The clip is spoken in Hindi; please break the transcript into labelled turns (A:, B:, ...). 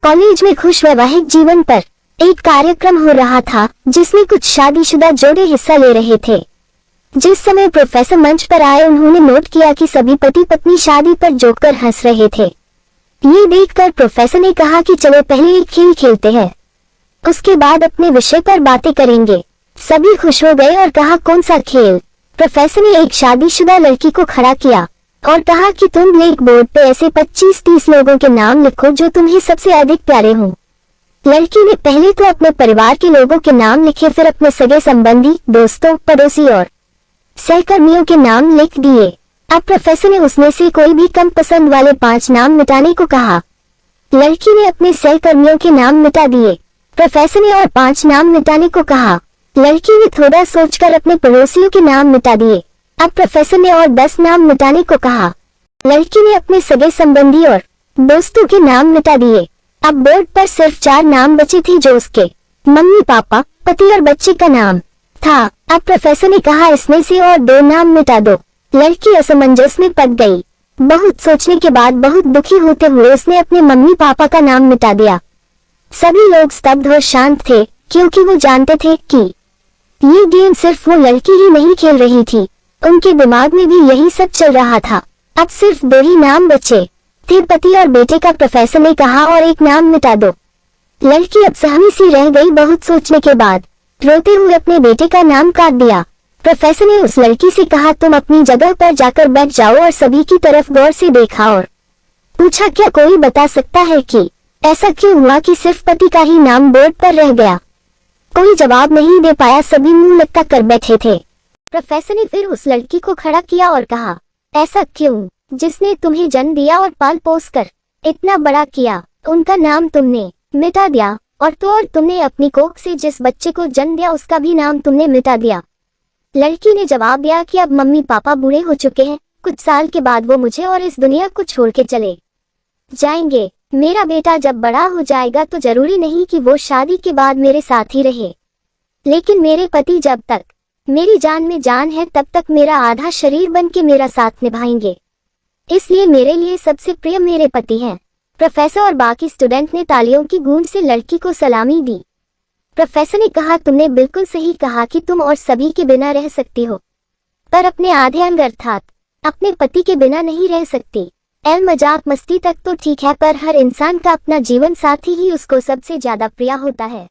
A: कॉलेज में खुश वैवाहिक जीवन पर एक कार्यक्रम हो रहा था जिसमें कुछ शादीशुदा जोड़े हिस्सा ले रहे थे। जिस समय प्रोफेसर मंच पर आए उन्होंने नोट किया कि सभी पति पत्नी शादी पर जोकर हंस रहे थे। ये देखकर प्रोफेसर ने कहा कि चलो पहले एक खेल खेलते हैं, उसके बाद अपने विषय पर बातें करेंगे। सभी खुश हो गए और कहा कौन सा खेल। प्रोफेसर ने एक शादीशुदा लड़की को खड़ा किया और कहा कि तुम ब्लैक बोर्ड पे ऐसे 25-30 लोगों के नाम लिखो जो तुम्हें सबसे अधिक प्यारे हों। लड़की ने पहले तो अपने परिवार के लोगों के नाम लिखे, फिर अपने सगे संबंधी, दोस्तों, पड़ोसी और सहकर्मियों के नाम लिख दिए। अब प्रोफेसर ने उसमें से कोई भी कम पसंद वाले 5 नाम मिटाने को कहा। लड़की ने अपने सहकर्मियों के नाम मिटा दिए। प्रोफेसर ने और 5 नाम मिटाने को कहा। लड़की ने थोड़ा सोचकर अपने पड़ोसियों के नाम मिटा दिए। अब प्रोफेसर ने और 10 नाम मिटाने को कहा। लड़की ने अपने सगे संबंधी और दोस्तों के नाम मिटा दिए। अब बोर्ड पर सिर्फ 4 नाम बचे थे जो उसके मम्मी पापा, पति और बच्चे का नाम था। अब प्रोफेसर ने कहा इसमें से और 2 नाम मिटा दो। लड़की असमंजस में पड़ गई। बहुत सोचने के बाद बहुत दुखी होते हुए उसने अपने मम्मी पापा का नाम मिटा दिया। सभी लोग स्तब्ध और शांत थे क्योंकि वो जानते थे कि ये गेम सिर्फ वो लड़की ही नहीं खेल रही थी, उनके दिमाग में भी यही सब चल रहा था। अब सिर्फ 2 ही नाम बचे थे, पति और बेटे का। प्रोफेसर ने कहा और एक नाम मिटा दो। लड़की अब सहमी सी रह गई। बहुत सोचने के बाद रोते हुए अपने बेटे का नाम काट दिया। प्रोफेसर ने उस लड़की से कहा तुम अपनी जगह पर जाकर बैठ जाओ और सभी की तरफ गौर से देखा और पूछा क्या कोई बता सकता है कि ऐसा क्यों हुआ कि सिर्फ पति का ही नाम बोर्ड पर रह गया। कोई जवाब नहीं दे पाया, सभी मुंह लटका कर बैठे थे। प्रोफेसर ने फिर उस लड़की को खड़ा किया और कहा ऐसा क्यों, जिसने तुम्हें जन्म दिया और पाल पोस कर इतना बड़ा किया, उनका नाम तुमने मिटा दिया। और तुमने अपनी कोख से जिस बच्चे को जन्म दिया उसका भी नाम तुमने मिटा दिया। लड़की ने जवाब दिया कि अब मम्मी पापा बूढ़े हो चुके हैं, कुछ साल के बाद वो मुझे और इस दुनिया को छोड़ के चले जाएंगे। मेरा बेटा जब बड़ा हो जाएगा तो जरूरी नहीं कि वो शादी के बाद मेरे साथ ही रहे, लेकिन मेरे पति जब तक मेरी जान में जान है तब तक मेरा आधा शरीर बन के मेरा साथ निभाएंगे। इसलिए मेरे लिए सबसे प्रिय मेरे पति हैं। प्रोफेसर और बाकी स्टूडेंट ने तालियों की गूंज से लड़की को सलामी दी। प्रोफेसर ने कहा तुमने बिल्कुल सही कहा कि तुम और सभी के बिना रह सकती हो, पर अपने आधे अंग अर्थात अपने पति के बिना नहीं रह सकती। मजाक मस्ती तक तो ठीक है, पर हर इंसान का अपना जीवन साथी ही उसको सबसे ज्यादा प्रिय होता है।